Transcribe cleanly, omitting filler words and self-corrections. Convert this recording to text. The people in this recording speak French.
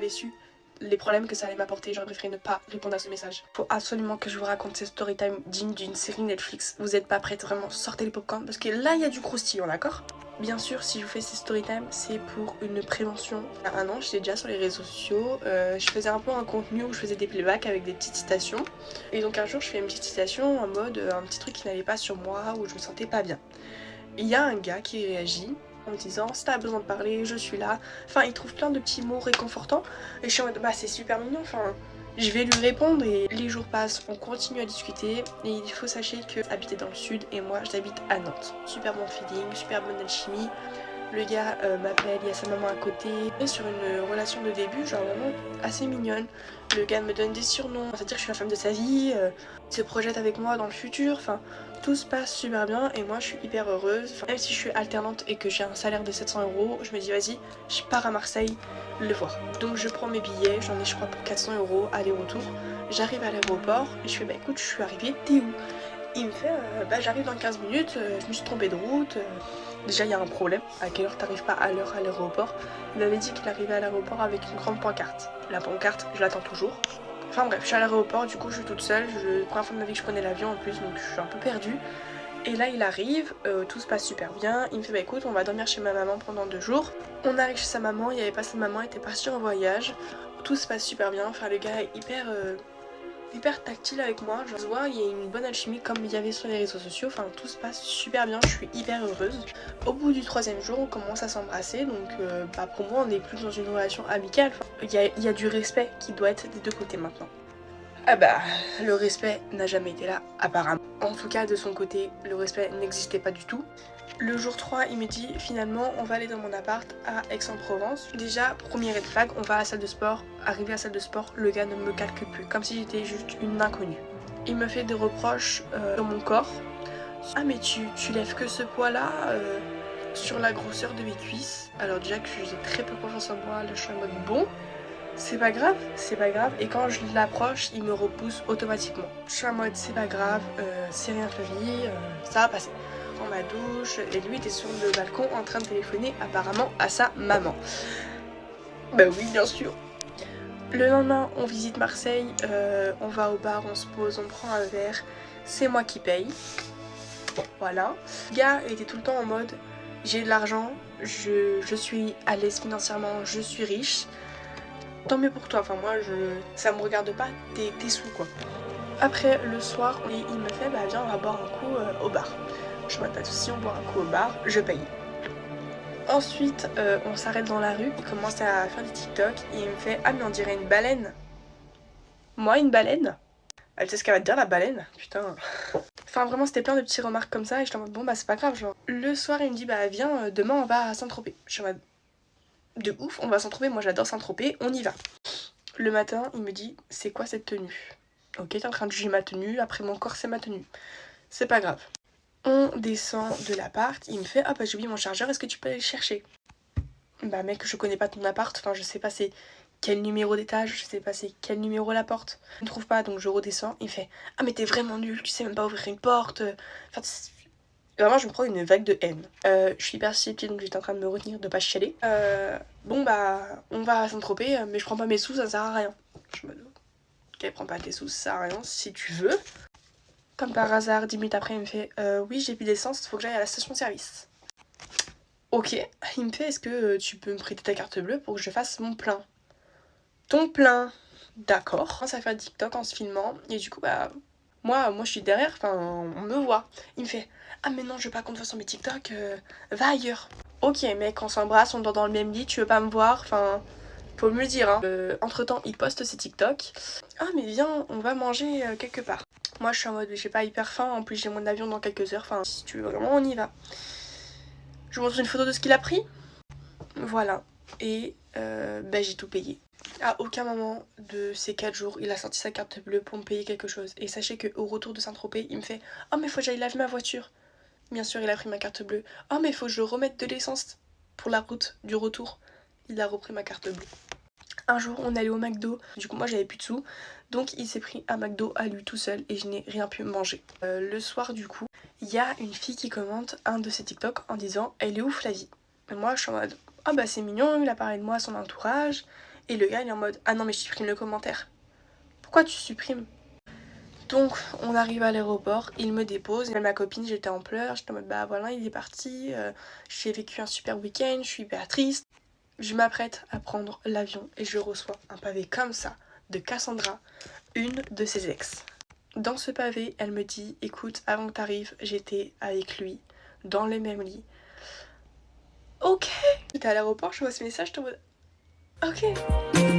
j'avais su les problèmes que ça allait m'apporter, j'aurais préféré ne pas répondre à ce message. Faut absolument que je vous raconte ces story time dignes d'une série Netflix. Vous êtes pas prêtes, vraiment, sortez les popcorn parce que là il y a du croustillant, d'accord? Bien sûr, si je vous fais ces story time, c'est pour une prévention. Il y a un an, j'étais déjà sur les réseaux sociaux, je faisais un peu un contenu où je faisais des playbacks avec des petites citations. Et donc un jour, je fais une petite citation en mode un petit truc qui n'allait pas sur moi, où je me sentais pas bien. Il y a un gars qui réagit en me disant si t'as besoin de parler, je suis là. Enfin, il trouve plein de petits mots réconfortants. Et je suis en mode bah c'est super mignon, enfin je vais lui répondre. Et les jours passent, on continue à discuter. Et il faut sachez que j'habitais dans le sud et moi j'habite à Nantes. Super bon feeling, super bonne alchimie. Le gars m'appelle, il y a sa maman à côté. Et sur une relation de début, genre vraiment assez mignonne. Le gars me donne des surnoms, c'est-à-dire que je suis la femme de sa vie, il se projette avec moi dans le futur, enfin tout se passe super bien et moi je suis hyper heureuse. Enfin, même si je suis alternante et que j'ai un salaire de 700 €, je me dis vas-y, je pars à Marseille le voir. Donc je prends mes billets, j'en ai je crois pour 400 € aller-retour. J'arrive à l'aéroport et je fais bah écoute, je suis arrivée, t'es où? Il me fait bah j'arrive dans 15 minutes, je me suis trompée de route. Déjà il y a un problème, à quelle heure t'arrives pas à l'heure à l'aéroport? Il m'avait dit qu'il arrivait à l'aéroport avec une grande pancarte. La pancarte, je l'attends toujours. Enfin bref, je suis à l'aéroport, du coup je suis toute seule, première fois de ma vie que je prenais l'avion en plus, donc je suis un peu perdue. Et là il arrive, tout se passe super bien, il me fait bah écoute on va dormir chez ma maman pendant 2 jours. On arrive chez sa maman, il avait pas sa maman, elle était partie en voyage, tout se passe super bien, enfin le gars est hyper tactile avec moi, je vois il y a une bonne alchimie comme il y avait sur les réseaux sociaux, enfin tout se passe super bien, je suis hyper heureuse. Au bout du 3e jour on commence à s'embrasser, donc bah pour moi on n'est plus dans une relation amicale, enfin, il y a du respect qui doit être des deux côtés maintenant. Ah bah le respect n'a jamais été là apparemment. En tout cas de son côté le respect n'existait pas du tout. Le jour 3, il me dit finalement on va aller dans mon appart à Aix-en-Provence. Déjà, premier red flag, on va à la salle de sport. Arrivé à la salle de sport, le gars ne me calque plus, comme si j'étais juste une inconnue. Il me fait des reproches sur mon corps. Ah mais tu lèves que ce poids là sur la grosseur de mes cuisses. Alors déjà que j'ai très peu confiance en moi, là je suis en mode bon. C'est pas grave, c'est pas grave. Et quand je l'approche, il me repousse automatiquement. Je suis en mode c'est pas grave, c'est rien de la vie, ça va passer. Je prends ma douche et lui était sur le balcon en train de téléphoner apparemment à sa maman. Bah oui, bien sûr. Le lendemain, on visite Marseille, on va au bar, on se pose, on prend un verre. C'est moi qui paye. Voilà. Le gars était tout le temps en mode j'ai de l'argent, je suis à l'aise financièrement, je suis riche. Tant mieux pour toi, enfin moi ça me regarde pas tes sous quoi. Après le soir il me fait bah viens on va boire un coup au bar. Je me pas de soucis, on boit un coup au bar, je paye. Ensuite on s'arrête dans la rue, il commence à faire des TikTok et il me fait ah mais on dirait une baleine. Moi une baleine? Elle sait ce qu'elle va te dire la baleine? Putain. Enfin vraiment c'était plein de petites remarques comme ça et j'étais en mode bon bah c'est pas grave genre. Le soir il me dit bah viens demain on va à Saint-Tropez. Je suis en mode de ouf on va à Saint-Tropez, moi j'adore Saint-Tropez, on y va. Le matin, il me dit c'est quoi cette tenue? Ok, t'es en train de juger ma tenue, après mon corps c'est ma tenue. C'est pas grave. On descend de l'appart, il me fait ah bah j'ai oublié mon chargeur, est-ce que tu peux aller le chercher? Bah mec, je connais pas ton appart, enfin je sais pas c'est quel numéro d'étage, je sais pas c'est quel numéro la porte. Je ne trouve pas donc je redescends, il me fait ah mais t'es vraiment nul, tu sais même pas ouvrir une porte. Enfin vraiment je me prends une vague de haine. Je suis hyper susceptible donc j'étais en train de me retenir de pas chialer. Bon bah on va à Saint-Tropez mais je prends pas mes sous, ça sert à rien. Je me dis ok prends pas tes sous, ça sert à rien si tu veux. Comme par hasard 10 minutes après il me fait oui j'ai plus d'essence, faut que j'aille à la station service. Ok, il me fait est-ce que tu peux me prêter ta carte bleue pour que je fasse mon plein? Ton plein? D'accord. Ça fait un TikTok en se filmant et du coup bah moi je suis derrière, enfin on me voit. Il me fait ah mais non je veux pas qu'on te voit sur mes TikTok, va ailleurs. Ok mec on s'embrasse, on dort dans le même lit, tu veux pas me voir, enfin faut me le dire hein. Entre temps il poste ses TikTok. Ah mais viens on va manger quelque part. Moi je suis en mode j'ai pas hyper faim, en plus j'ai mon avion dans quelques heures, enfin si tu veux vraiment on y va. Je vous montre une photo de ce qu'il a pris. Voilà. Et bah, j'ai tout payé. À aucun moment de ces 4 jours, il a sorti sa carte bleue pour me payer quelque chose. Et sachez qu'au retour de Saint-Tropez, il me fait « Oh mais faut que j'aille laver ma voiture !» Bien sûr, il a pris ma carte bleue. « Oh mais faut que je remette de l'essence pour la route du retour. » Il a repris ma carte bleue. Un jour, on est allé au McDo. Du coup, moi, j'avais plus de sous. Donc, il s'est pris un McDo à lui tout seul et je n'ai rien pu manger. Le soir, du coup, il y a une fille qui commente un de ses TikTok en disant « Elle est où Flavie ?» Et moi, je suis en mode « Ah bah c'est mignon, il a parlé de moi à son entourage. » Et le gars il est en mode ah non mais je supprime le commentaire. Pourquoi tu supprimes? Donc on arrive à l'aéroport, il me dépose, ma copine, j'étais en pleurs, j'étais en mode bah voilà il est parti, j'ai vécu un super week-end, je suis hyper triste. Je m'apprête à prendre l'avion et je reçois un pavé comme ça de Cassandra, une de ses ex. Dans ce pavé, elle me dit écoute, avant que t'arrives, j'étais avec lui dans le même lit. Ok. J'étais à l'aéroport, je vois ce message, j'étais en mode ok.